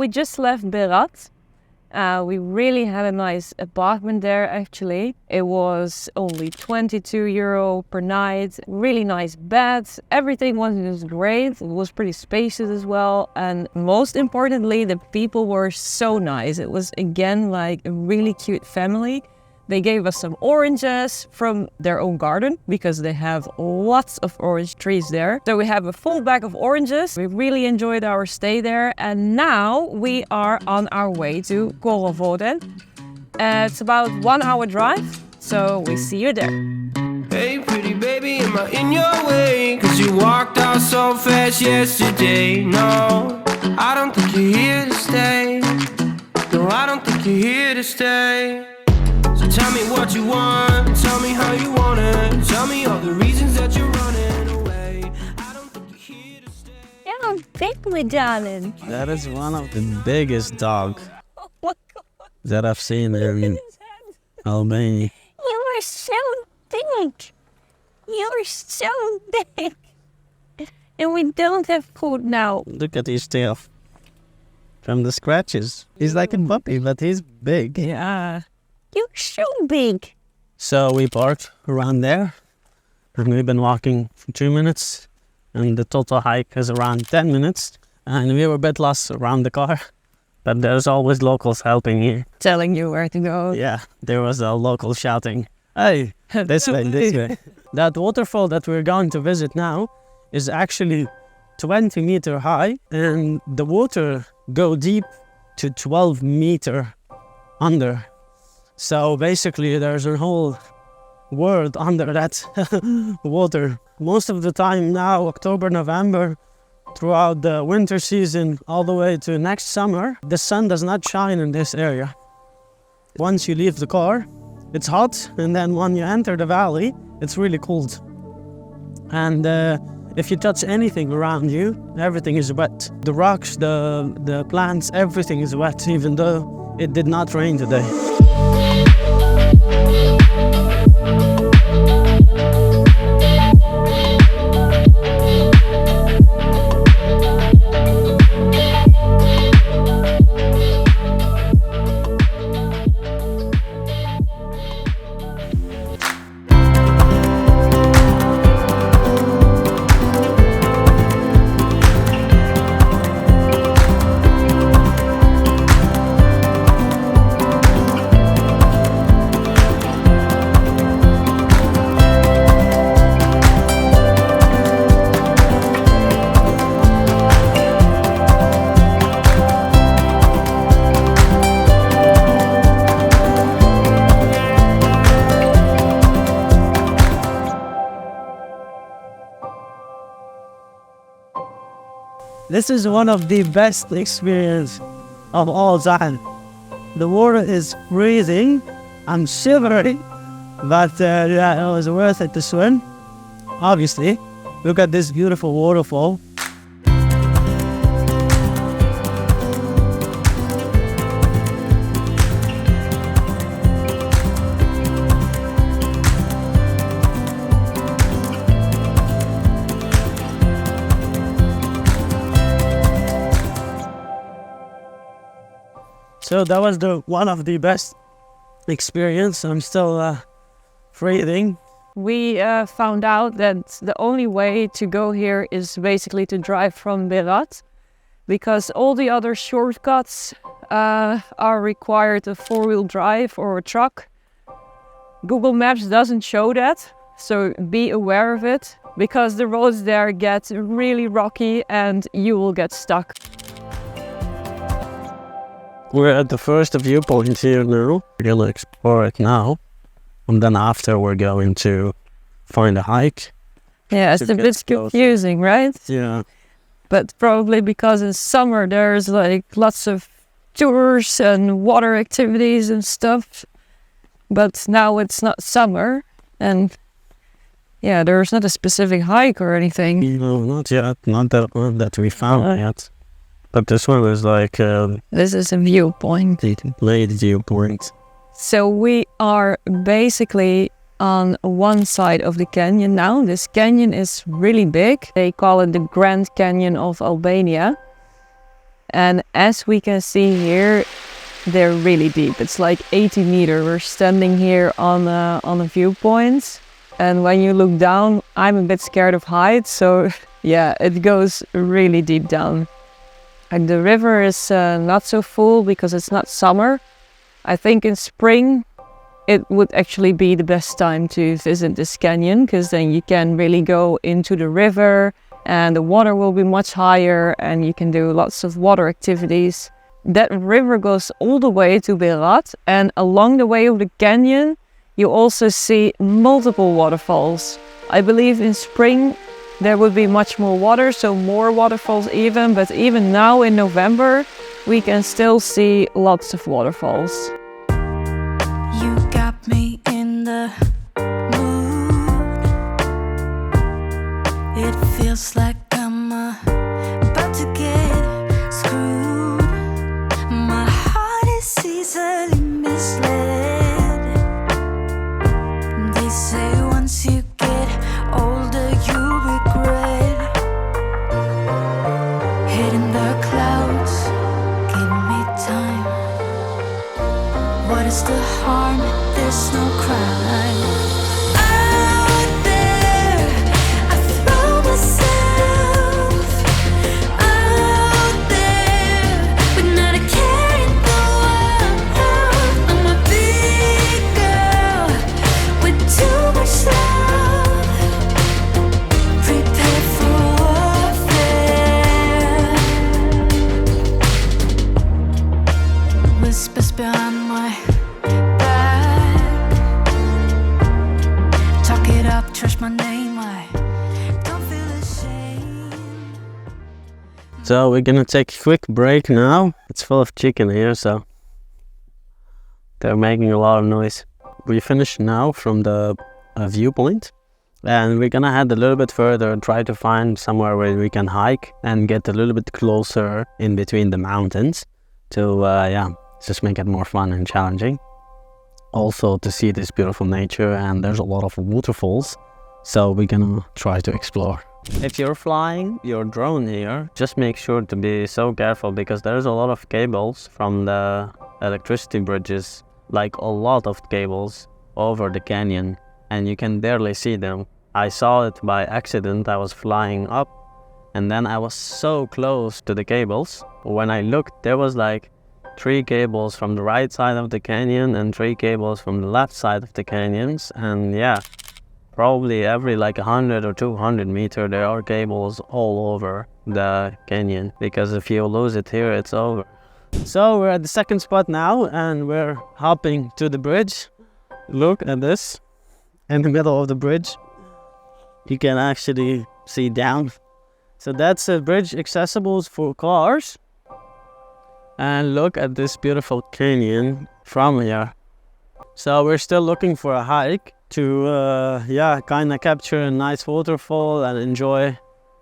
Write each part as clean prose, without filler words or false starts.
we just left Berat. We really had a nice apartment there actually. It was only €22 per night, really nice beds, everything was just great. It was pretty spacious as well, and most importantly, the people were so nice. It was again like a really cute family. They gave us some oranges from their own garden because they have lots of orange trees there. So we have a full bag of oranges. We really enjoyed our stay there. And now we are on our way to Korrelvoorde. It's about 1 hour drive. So we see you there. Hey pretty baby, am I in your way? Cause you walked out so fast yesterday. No, I don't think you're here to stay. No, I don't think you're here to stay. So tell me what you want, tell me how you want it. Tell me all the reasons that you're running away. I don't think you're here to stay. Yeah, I'm big, my darling. That is one of the biggest dogs Oh my God. that I've seen in Albania. You are so big. You are so big. And we don't have food now. Look at his tail. From the scratches. He's like a puppy, but he's big. Yeah. You're so big. So we parked around there. And we've been walking for 2 minutes. And the total hike is around 10 minutes. And we were a bit lost around the car. But there's always locals helping here. Telling you where to go. Yeah, there was a local shouting, "Hey, this way, this way." That waterfall that we're going to visit now is actually 20 meter high, and the water go deep to 12 meter under. So basically there's a whole world under that water. Most of the time now, October, November, throughout the winter season all the way to next summer, the sun does not shine in this area. Once you leave the car, it's hot, and then when you enter the valley, it's really cold. And if you touch anything around you, everything is wet. The rocks, the plants, everything is wet, even though it did not rain today. This is one of the best experience of all time. The water is freezing, I'm shivering, but yeah, it was worth it to swim. Obviously, look at this beautiful waterfall. So that was one of the best experience. I'm still breathing. We found out that the only way to go here is basically to drive from Berat, because all the other shortcuts are required a four-wheel drive or a truck. Google Maps doesn't show that, so be aware of it, because the roads there get really rocky and you will get stuck. We're at the first viewpoint here now. We're gonna explore it now. And then after we're going to find a hike. Yeah, it's a bit confusing, right? Yeah. But probably because in summer there's like lots of tours and water activities and stuff. But now it's not summer and yeah, there's not a specific hike or anything. No, not yet. Not that one that we found yet. But this one is like this is a viewpoint. Late viewpoint. So we are basically on one side of the canyon now. This canyon is really big. They call it the Grand Canyon of Albania. And as we can see here, they're really deep. It's like 80 meters. We're standing here on a viewpoint. And when you look down, I'm a bit scared of heights. So yeah, it goes really deep down. And the river is not so full because it's not summer. I think in spring, it would actually be the best time to visit this canyon, because then you can really go into the river and the water will be much higher and you can do lots of water activities. That river goes all the way to Berat, and along the way of the canyon you also see multiple waterfalls. I believe in spring there would be much more water, so more waterfalls even, but even now in November we can still see lots of waterfalls. You got me in the mood. It feels like I'm about to get screwed. My heart is easily misled. They say once you get older you regret. Head in the clouds, give me time. What is the harm? There's no crime. Out there, I throw myself out there, but not a care in the world. I'm a big girl with too much love. Prepare for warfare. Whispers behind my trust my name, I don't feel ashamed. So we're gonna take a quick break now. It's full of chicken here, so they're making a lot of noise. We finished now from the viewpoint, and we're gonna head a little bit further and try to find somewhere where we can hike and get a little bit closer in between the mountains to just make it more fun and challenging. Also to see this beautiful nature, and there's a lot of waterfalls, so we're gonna try to explore. If you're flying your drone here, just make sure to be so careful, because there's a lot of cables from the electricity bridges, like a lot of cables over the canyon, and you can barely see them. I saw it by accident. I was flying up and then I was so close to the cables. When I looked, there was like 3 cables from the right side of the canyon and 3 cables from the left side of the canyons, and yeah, probably every like 100 or 200 meters there are cables all over the canyon, because if you lose it here, it's over. So we're at the second spot now and we're hopping to the bridge. Look at this. In the middle of the bridge you can actually see down. So that's a bridge accessible for cars. And look at this beautiful canyon from here. So we're still looking for a hike to kind of capture a nice waterfall and enjoy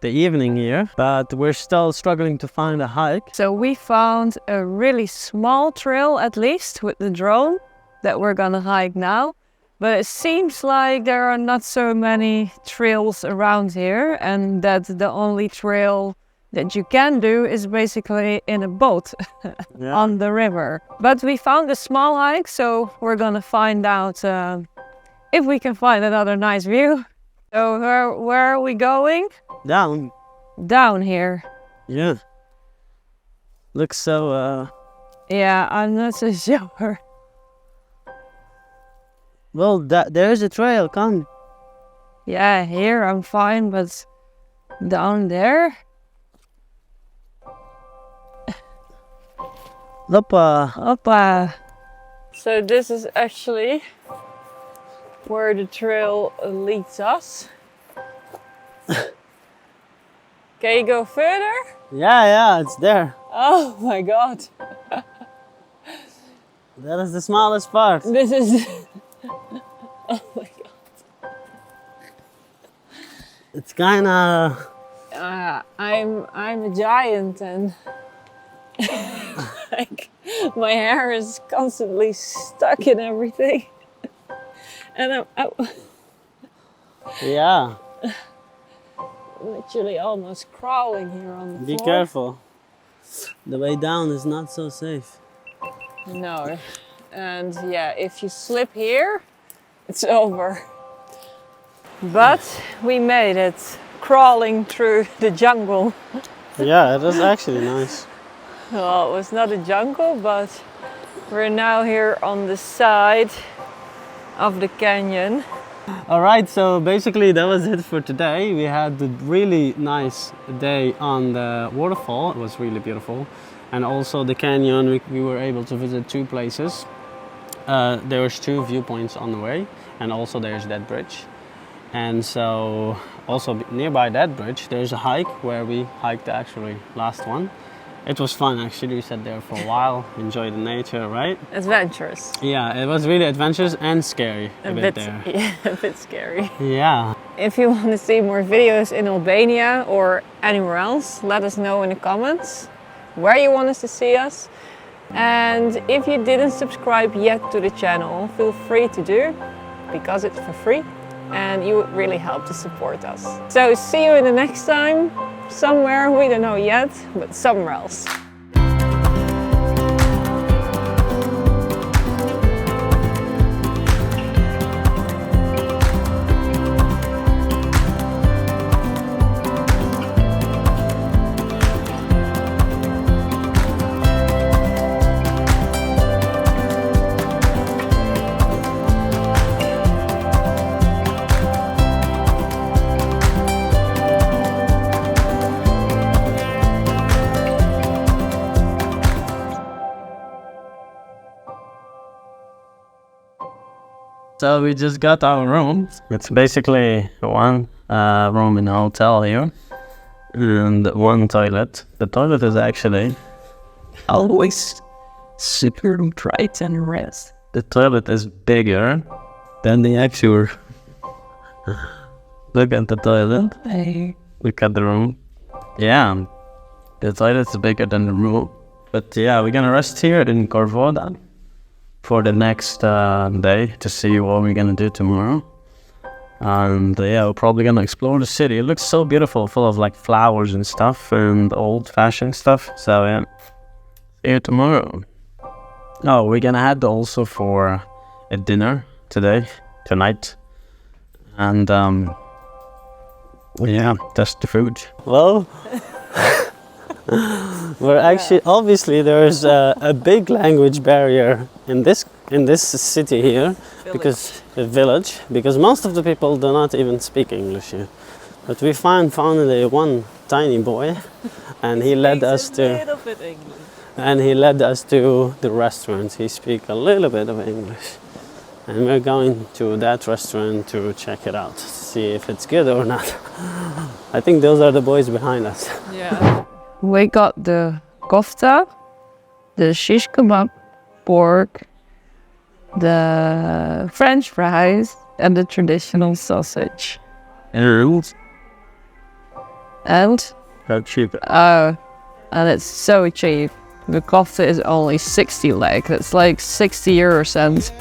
the evening here, but we're still struggling to find a hike. So we found a really small trail, at least with the drone, that we're gonna hike now. But it seems like there are not so many trails around here, and that the only trail that you can do is basically in a boat on the river. But we found a small hike, so we're gonna find out if we can find another nice view. So where are we going? Down. Down here. Yeah. Looks so Yeah, I'm not so sure. well, there is a trail, come. Yeah, here I'm fine, but down there? Hoppa. So this is actually where the trail leads us. Can you go further? Yeah, it's there. Oh my god. That is the smallest part. This is... Oh my god. It's kinda... I'm a giant, and like my hair is constantly stuck in everything. And I'm Yeah. literally almost crawling here on the floor. Be careful. The way down is not so safe. No. And yeah, if you slip here, it's over. But we made it, crawling through the jungle. Yeah, it was actually nice. Well, it was not a jungle, but we're now here on the side of the canyon. All right, so basically that was it for today. We had a really nice day on the waterfall. It was really beautiful. And also the canyon, we were able to visit 2 places. There was 2 viewpoints on the way, and also there's that bridge. And so also nearby that bridge, there's a hike where we hiked the actually last one. It was fun actually, we sat there for a while, enjoyed the nature, right? Adventurous. Yeah, it was really adventurous and scary a bit there. Yeah, a bit scary. Yeah. If you want to see more videos in Albania or anywhere else, let us know in the comments where you want us to see us. And if you didn't subscribe yet to the channel, feel free to do, because it's for free and you would really help to support us. So see you in the next time, somewhere, we don't know yet, but somewhere else. So we just got our room. It's basically one room in a hotel here and one toilet. The toilet is actually Always super bright and rest. the toilet is bigger than the actual. Look at the toilet. Hey. Look at the room. Yeah, the toilet's bigger than the room. But yeah, we're gonna rest here in Korvoda for the next day to see what we're gonna do tomorrow. And yeah, we're probably gonna explore the city. It looks so beautiful, full of like flowers and stuff and old-fashioned stuff. So yeah, see you tomorrow. Oh, we're gonna head also for a dinner tonight. And yeah, test the food. Well, we're actually, obviously there's a big language barrier in this city here, because the village, because most of the people do not even speak English here. But we found one tiny boy, and he led us to the restaurant. He speaks a little bit of English, and we're going to that restaurant to check it out, see if it's good or not. I think those are the boys behind us. Yeah. We got the kofta, the shish kebab, pork, the French fries, and the traditional sausage. And rules? And How cheap? and it's so cheap. The kofta is only 60 lek. It's like 60 euro cents.